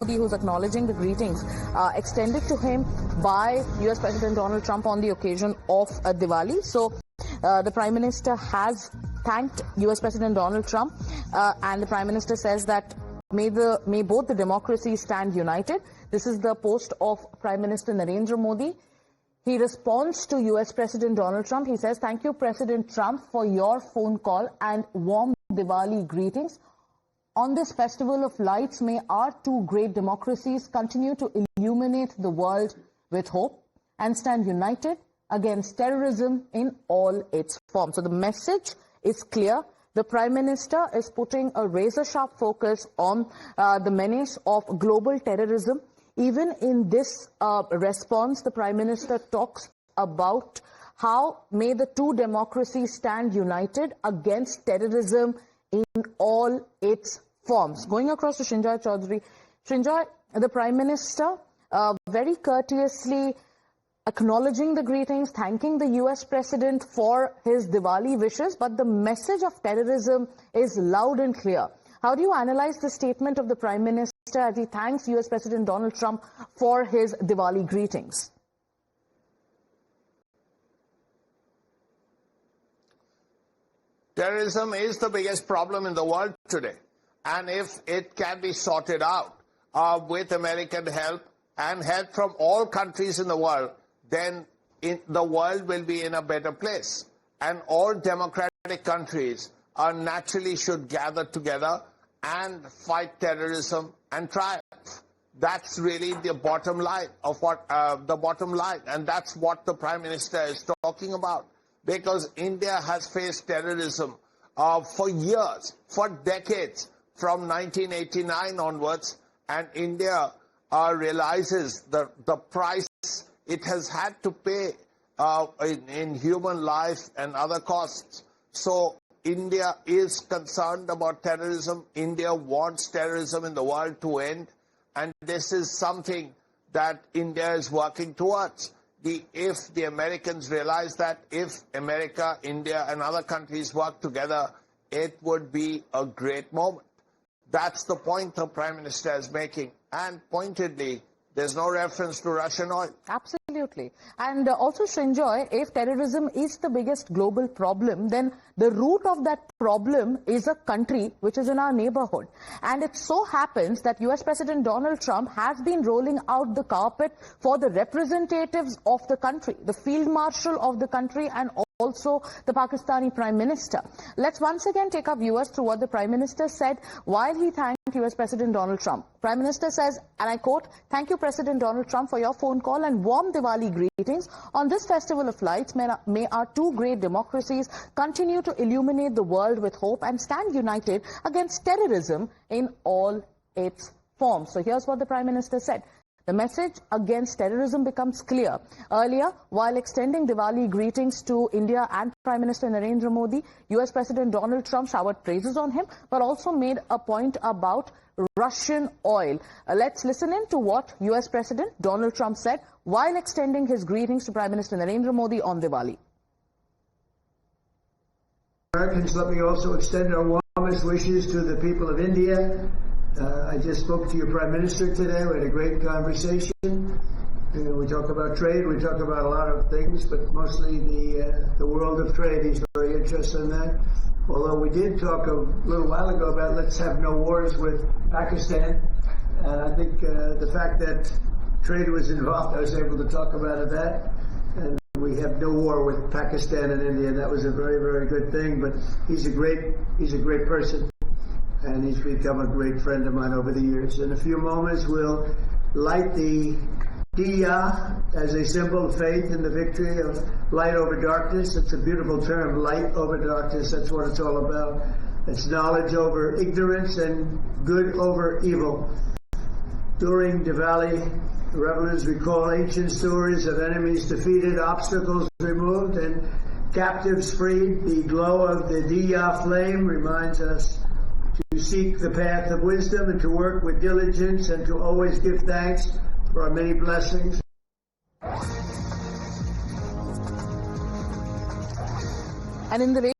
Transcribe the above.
Modi, who's acknowledging the greetings extended to him by US President Donald Trump on the occasion of Diwali. So the Prime Minister has thanked US President Donald Trump and the Prime Minister says that may both the democracies stand united. This is the post of Prime Minister Narendra Modi. He responds to US President Donald Trump. He says, "Thank you, President Trump, for your phone call and warm Diwali greetings. On this festival of lights, may our two great democracies continue to illuminate the world with hope and stand united against terrorism in all its forms." So the message is clear. The Prime Minister is putting a razor-sharp focus on the menace of global terrorism. Even in this response, the Prime Minister talks about how may the two democracies stand united against terrorism in all its forms. Going across to Srinjoy Chaudhary. Srinjoy, the Prime Minister very courteously acknowledging the greetings, thanking the US President for his Diwali wishes, but the message of terrorism is loud and clear. How do you analyze the statement of the Prime Minister as he thanks US President Donald Trump for his Diwali greetings? Terrorism is the biggest problem in the world today. And if it can be sorted out with American help and help from all countries in the world, then the world will be in a better place. And all democratic countries naturally should gather together and fight terrorism and triumph. That's really the bottom line of what and that's what the Prime Minister is talking about. Because India has faced terrorism for years, for decades, from 1989 onwards, and India realizes the price it has had to pay in human life and other costs. So India is concerned about terrorism. India wants terrorism in the world to end, and this is something that India is working towards. If the Americans realize that, if America, India and other countries work together, it would be a great moment. That's the point the Prime Minister is making. And pointedly, there's no reference to Russian oil. Absolutely. And also, Srinjoy, if terrorism is the biggest global problem, then the root of that problem is a country which is in our neighborhood. And it so happens that US President Donald Trump has been rolling out the carpet for the representatives of the country, the Field Marshal of the country and also the Pakistani Prime Minister. Let's once again take our viewers through what the Prime Minister said while he thanked US President Donald Trump. Prime Minister says, and I quote, "Thank you, President Donald Trump, for your phone call and warm Diwali greetings. On this festival of lights, may our two great democracies continue to illuminate the world with hope and stand united against terrorism in all its forms." So here's what the Prime Minister said. The message against terrorism becomes clear. Earlier, while extending Diwali greetings to India and Prime Minister Narendra Modi, US President Donald Trump showered praises on him, but also made a point about Russian oil. Let's listen in to what US President Donald Trump said while extending his greetings to Prime Minister Narendra Modi on Diwali. Americans, let me also extend our warmest wishes to the people of India. I just spoke to your Prime Minister today. We had a great conversation. We talk about trade. We talk about a lot of things, but mostly the world of trade. He's very interested in that. Although we did talk a little while ago about let's have no wars with Pakistan. And I think the fact that trade was involved, I was able to talk about that. And we have no war with Pakistan and India. That was a very, very good thing. But he's a great person. And he's become a great friend of mine over the years. In a few moments, we'll light the Diya as a symbol of faith in the victory of light over darkness. It's a beautiful term, light over darkness. That's what it's all about. It's knowledge over ignorance and good over evil. During Diwali, revelers recall ancient stories of enemies defeated, obstacles removed, and captives freed. The glow of the Diya flame reminds us to seek the path of wisdom and to work with diligence and to always give thanks for our many blessings. And in the